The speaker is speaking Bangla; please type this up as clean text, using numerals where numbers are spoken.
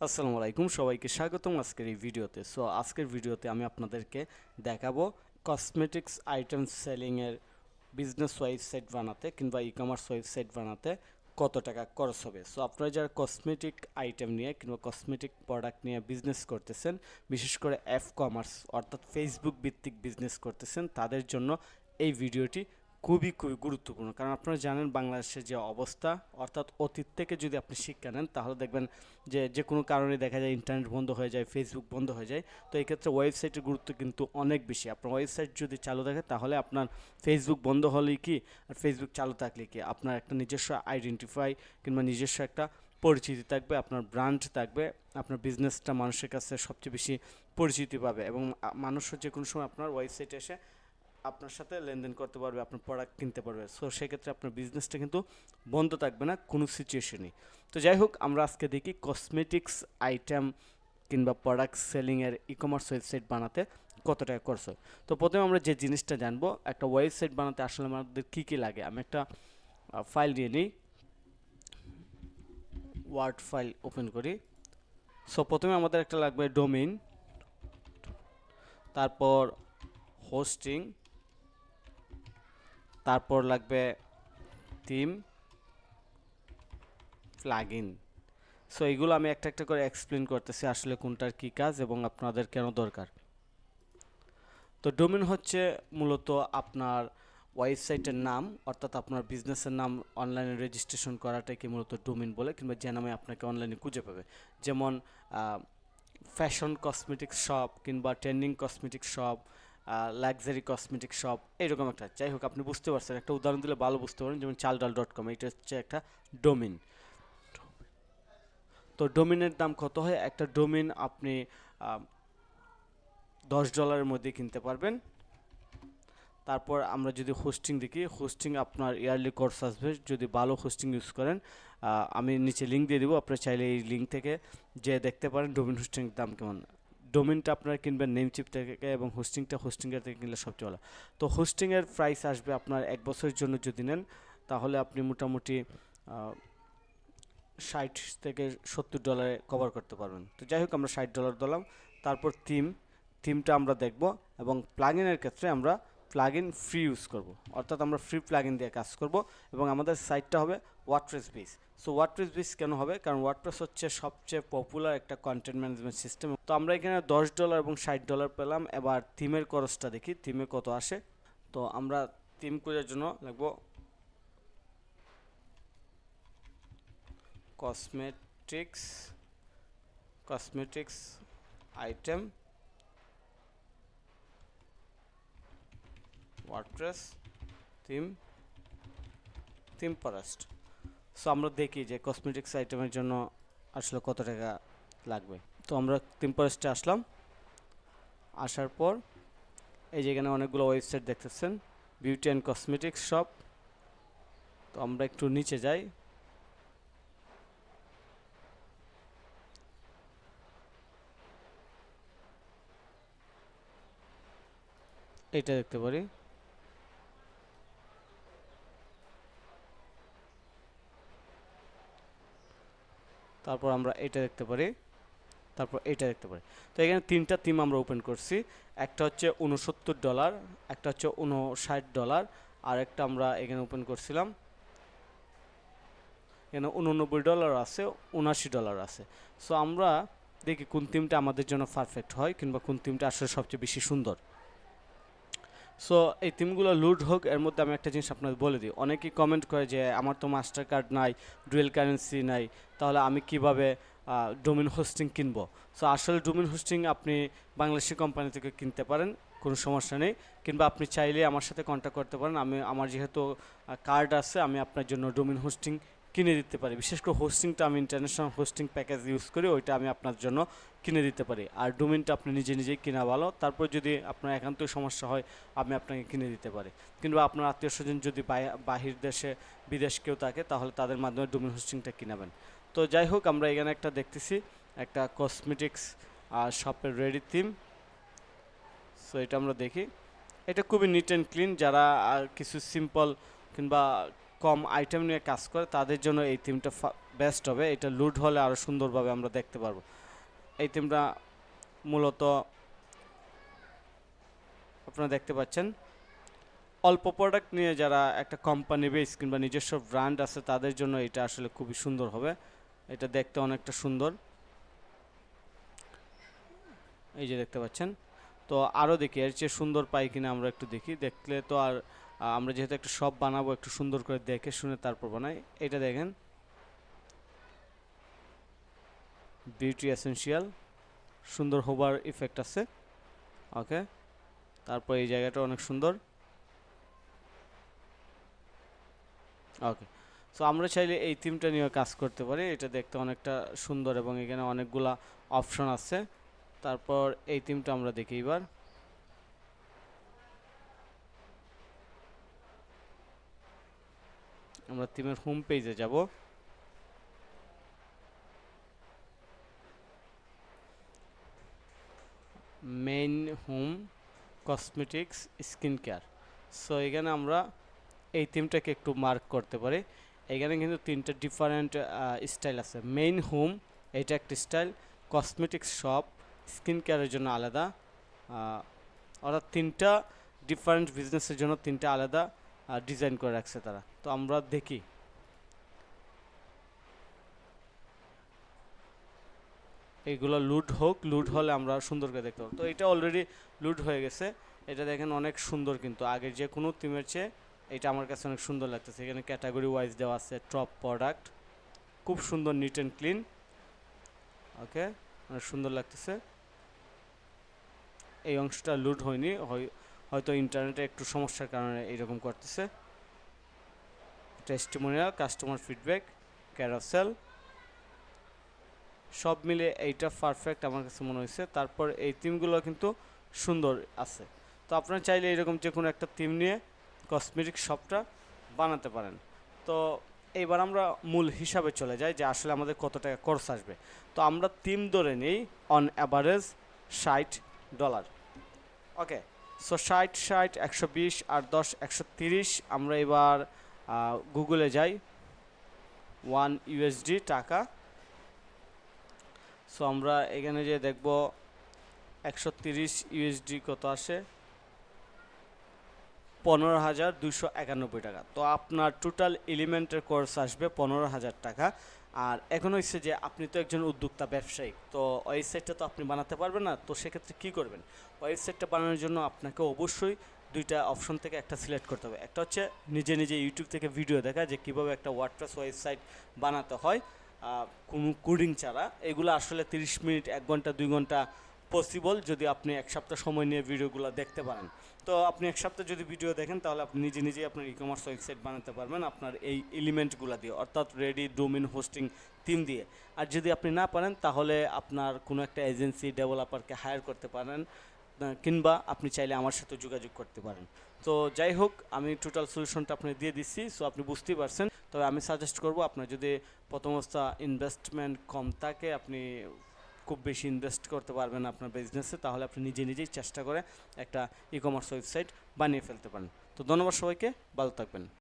আসসালামু আলাইকুম, সবাইকে স্বাগতম আজকের এই ভিডিওতে। আজকের ভিডিওতে আমি আপনাদেরকে দেখাবো কসমেটিক্স আইটেম সেলিংয়ের বিজনেস ওয়েবসাইট বানাতে কিংবা ই কমার্স ওয়েবসাইট বানাতে কত টাকা খরচ হবে। আপনারা যারা কসমেটিক আইটেম নিয়ে কিংবা কসমেটিক প্রোডাক্ট নিয়ে বিজনেস করতেছেন, বিশেষ করে কমার্স অর্থাৎ ফেসবুক ভিত্তিক বিজনেস করতেছেন, তাদের জন্য এই ভিডিওটি খুবই গুরুত্বপূর্ণ। কারণ আপনারা জানেন বাংলাদেশের যে অবস্থা, অর্থাৎ অতীত থেকে যদি আপনি শিক্ষা নেন তাহলে দেখবেন যে কোনো কারণে দেখা যায় ইন্টারনেট বন্ধ হয়ে যায়, ফেসবুক বন্ধ হয়ে যায়। তো এই ক্ষেত্রে ওয়েবসাইটের গুরুত্ব কিন্তু অনেক বেশি। আপনার ওয়েবসাইট যদি চালু থাকে তাহলে আপনার ফেসবুক বন্ধ হলেই কি আর ফেসবুক চালু থাকলে কি আপনার একটা নিজস্ব আইডেন্টিফাই কিংবা নিজস্ব একটা পরিচিতি থাকবে, আপনার ব্র্যান্ড থাকবে, আপনার বিজনেসটা মানুষের কাছে সবচেয়ে বেশি পরিচিতি পাবে এবং মানুষও যে কোনো সময় আপনার ওয়েবসাইটে এসে আপনার সাথে লেনদেন করতে পারবে, আপনার প্রোডাক্ট কিনতে পারবে। সেক্ষেত্রে আপনার বিজনেসটা কিন্তু বন্ধ থাকবে না কোনো সিচুয়েশনই। তো যাই হোক, আমরা আজকে দেখি কসমেটিক্স আইটেম কিংবা প্রোডাক্ট সেলিংয়ের ই কমার্স ওয়েবসাইট বানাতে কত টাকা খরচ হয়। তো প্রথমে আমরা যে জিনিসটা জানবো, একটা ওয়েবসাইট বানাতে আসলে আমাদের কী কী লাগে। আমি একটা ফাইল নিয়ে নিই, ওয়ার্ড ফাইল ওপেন করি। প্রথমে আমাদের একটা লাগবে ডোমেইন, তারপর হোস্টিং, তারপর লাগবে থিম, প্লাগইন। এগুলো আমি একটা একটা করে এক্সপ্লেন করতেছি আসলে কোনটার কী কাজ এবং আপনাদের কেন দরকার। তো ডোমেন হচ্ছে মূলত আপনার ওয়েবসাইটের নাম, অর্থাৎ আপনার বিজনেসের নাম অনলাইনে রেজিস্ট্রেশন করাটাকে মূলত ডোমেন বলে, কিংবা যে নামে আপনাকে অনলাইনে খুঁজে পাবে। যেমন ফ্যাশন কসমেটিক্স শপ কিংবা trending cosmetics shop, luxury cosmetic shop, এইরকম একটা। যাই হোক, আপনি বুঝতে পারছেন, একটা উদাহরণ দিলে ভালো বুঝতে পারেন। যেমন চালডাল.com, এটা হচ্ছে একটা ডোমেন। তো ডোমেনের দাম কত হয়? একটা ডোমেন আপনি $10 মধ্যে কিনতে পারবেন। তারপর আমরা যদি হোস্টিং দেখি, হোস্টিং আপনার ইয়ারলি কোর্স আসবে যদি ভালো হোস্টিং ইউজ করেন। আমি নিচে লিঙ্ক দিয়ে দেবো, আপনারা চাইলে এই লিঙ্ক থেকে যে দেখতে পারেন ডোমেন হোস্টিংয়ের দাম কেমন। ডোমেনটা আপনারা কিনবেন নেমচিপ থেকে এবং হোস্টিংয়ের থেকে কিনলে সবচেয়ে ভালো। তো হোস্টিংয়ের প্রাইস আসবে আপনার 1 বছরের জন্য যদি নেন, তাহলে আপনি মোটামুটি $60 থেকে $70 কভার করতে পারবেন। তো যাই হোক, আমরা $60 দিলাম। তারপর থিমটা আমরা দেখব এবং প্লাগইনের ক্ষেত্রে আমরা প্লাগইন ফ্রি ইউজ করব, অর্থাৎ আমরা ফ্রি প্লাগইন দিয়ে কাজ করব এবং আমাদের সাইটটা হবে ওয়ার্ডপ্রেস বেস। ওয়ার্ডপ্রেস বেস কেন হবে? কারণ ওয়ার্ডপ্রেস হচ্ছে সবচেয়ে পপুলার একটা কন্টেন্ট ম্যানেজমেন্ট সিস্টেম। তো আমরা এখানে $10 এবং $60 পেলাম। এবার থিমের খরচটা দেখি, থিমে কত আসে। তো আমরা থিম খোঁজার জন্য লাগবো cosmetics item WordPress theme forest. আমরা দেখি যে কসমেটিক্স আইটেমের জন্য আসলে কত টাকা লাগবে। তো আমরা থিম ফরেস্টে আসলাম। আসার পর এই যে এখানে অনেকগুলো ওয়েবসাইট দেখতেছেন, বিউটি অ্যান্ড কসমেটিক্স শপ। তো আমরা একটু নিচে যাই, এটা দেখতে পারি। তারপর আমরা এটা দেখতে পারি, তারপর এটা দেখতে পারি। তো এখানে 3টা থিম আমরা ওপেন করছি। একটা হচ্ছে $69, একটা হচ্ছে $59, আর একটা আমরা এখানে ওপেন করছিলাম, এখানে $89 আছে, $79 আছে। আমরা দেখি কোন থিমটা আমাদের জন্য পারফেক্ট হয় কিংবা কোন থিমটা আসলে সবচেয়ে বেশি সুন্দর। এই থিমগুলো লোড হোক, এর মধ্যে আমি একটা জিনিস আপনাদের বলে দিই। অনেকেই কমেন্ট করে যে আমার তো মাস্টার কার্ড নাই, ডুয়েল কারেন্সি নাই, তাহলে আমি কিভাবে ডোমেন হোস্টিং কিনবো। আসলে ডোমেন হোস্টিং আপনি বাংলাদেশি কোম্পানি থেকে কিনতে পারেন, কোনো সমস্যা নেই। কিংবা আপনি চাইলে আমার সাথে কন্ট্যাক্ট করতে পারেন। আমার যেহেতু কার্ড আছে, আমি আপনার জন্য ডোমেন হোস্টিং কিনে দিতে পারি। বিশেষ করে হোস্টিংটা আমি ইন্টারন্যাশনাল হোস্টিং প্যাকেজ ইউজ করি, ওইটা আমি আপনার জন্য কিনে দিতে পারি। আর ডোমেনটা আপনি নিজেই কিনা ভালো। তারপর যদি আপনার একান্তই সমস্যা হয়, আমি আপনাকে কিনে দিতে পারি। কিংবা আপনার আত্মীয় স্বজন যদি বাহির দেশে বিদেশ কেউ থাকে, তাহলে তাদের মাধ্যমে ডোমেন হোস্টিংটা কিনাবেন। তো যাই হোক, আমরা এখানে একটা দেখতেছি, একটা কসমেটিক্স শপের রেডি থিম। এটা আমরা দেখি, এটা খুবই নিট অ্যান্ড ক্লিন। যারা কিছু সিম্পল কিংবা কম আইটেম নিয়ে কাজ করে, তাদের জন্য এই থিমটা বেস্ট হবে। এটা লুড হলে আরও সুন্দরভাবে আমরা দেখতে পারবো। এই থিমটা মূলত আপনারা দেখতে পাচ্ছেন অল্প প্রোডাক্ট নিয়ে যারা একটা কোম্পানি বেস কিংবা নিজস্ব ব্র্যান্ড আছে তাদের জন্য এটা আসলে খুবই সুন্দর হবে। এটা দেখতে অনেকটা সুন্দর, এই যে দেখতে পাচ্ছেন। তো আরও দেখি এর চেয়ে সুন্দর পাই কিনা আমরা একটু দেখি। দেখলে তো আর আমরা যেহেতু একটা শপ বানাবো একটু সুন্দর করে দেখে শুনে তারপর বানাই। এটা দেখেন বিউটি এসেনশিয়াল, সুন্দর হোভার ইফেক্ট আছে। ওকে, তারপর এই জায়গাটা অনেক সুন্দর। ওকে, সো আমরা চাইলে এই থিমটা নিয়ে কাজ করতে পারি। এটা দেখতে অনেকটা সুন্দর এবং এখানে অনেকগুলা অপশন আছে। তারপর এই থিমটা আমরা দেখি এবার। আমরা থিমের হোম পেজে যাব। Main home, cosmetics, skin care. So এখানে আমরা এই থিমটাকে একটু মার্ক করতে পারি। এখানে কিন্তু তিনটা ডিফারেন্ট স্টাইল আছে। মেইন হোম এটা একটা স্টাইল, কসমেটিক্স শপ, স্কিন কেয়ারের জন্য আলাদা, অর্থাৎ তিনটা ডিফারেন্ট বিজনেসের জন্য তিনটা আলাদা ডিজাইন করে রাখছে তারা। তো আমরা দেখি এইগুলো লুড হোক, লুড হলে আমরা সুন্দর করে দেখতে পাবো। তো এটা অলরেডি লুড হয়ে গেছে। এটা দেখেন অনেক সুন্দর, কিন্তু আগের যে কোনো থিমের চেয়ে এটা আমার কাছে অনেক সুন্দর লাগতেছে। এখানে ক্যাটাগরি ওয়াইজ দেওয়া আছে, টপ প্রোডাক্ট, খুব সুন্দর, নিট অ্যান্ড ক্লিন। ওকে, অনেক সুন্দর লাগতেছে। এই অংশটা লুড হয়নি, হয়তো ইন্টারনেটে একটু সমস্যার কারণে এইরকম করতেছে। টেস্টিমোনিয়াল, কাস্টমার ফিডব্যাক, ক্যারাসেল, সব মিলে এইটা পারফেক্ট আমার কাছে মনে হয়েছে। তারপর এই থিমগুলো কিন্তু সুন্দর আছে। তো আপনারা চাইলে এরকম যে কোনো একটা থিম নিয়ে কসমেটিক শপটা বানাতে পারেন। তো এইবার আমরা মূল হিসাবে চলে যাই যে আসলে আমাদের কত টাকা খরচ আসবে। তো আমরা থিম ধরে নিই অন অ্যাভারেজ $60। ওকে, সো 60, 120 আর 10, 130। আমরা এবার গুগলে যাই, $1 টাকা। সো আমরা এখানে যে দেখব 130 USD কত আসে, 15,291 টাকা। তো আপনার টোটাল এলিমেন্টের কোর্স আসবে 15,000 টাকা। আর এখন হচ্ছে যে আপনি তো একজন উদ্যোক্তা ব্যবসায়ী, তো ওয়েবসাইটটা তো আপনি বানাতে পারবেন না। তো সেক্ষেত্রে কী করবেন? ওয়েবসাইটটা বানানোর জন্য আপনাকে অবশ্যই দুইটা অপশন থেকে একটা সিলেক্ট করতে হবে। একটা হচ্ছে নিজে নিজে ইউটিউব থেকে ভিডিও দেখা যে কীভাবে একটা ওয়ার্ডপ্রেস ওয়েবসাইট বানাতে হয় কোনো কোডিং ছাড়া। এগুলো আসলে 30 মিনিট, 1 ঘন্টা, 2 ঘন্টা পসিবল যদি আপনি 1 সপ্তাহ সময় নিয়ে ভিডিওগুলো দেখতে পারেন। তো আপনি 1 সপ্তাহ যদি ভিডিও দেখেন তাহলে আপনি নিজে নিজেই আপনার ই কমার্স ওয়েবসাইট বানাতে পারবেন আপনার এই এলিমেন্টগুলো দিয়ে, অর্থাৎ রেডি, ডোমেইন, হোস্টিং, থিম দিয়ে। আর যদি আপনি না পারেন তাহলে আপনার কোনো একটা এজেন্সি, ডেভেলপারকে হায়ার করতে পারেন, কিংবা আপনি চাইলে আমার সাথে যোগাযোগ করতে পারেন। তো যাই হোক, আমি টোটাল সলিউশনটা আপনি দিয়ে দিচ্ছি, সো আপনি বুঝতেই পারছেন। তবে আমি সাজেস্ট করব আপনার যদি প্রথম অবস্থা ইনভেস্টমেন্ট কম থাকে, আপনি খুব বেশি ইনভেস্ট করতে পারবেন আপনার বিজনেসে, তাহলে আপনি নিজে নিজেই চেষ্টা করে একটা ই কমার্স ওয়েবসাইট বানিয়ে ফেলতে পারেন। তো ধন্যবাদ সবাইকে, ভালো থাকবেন।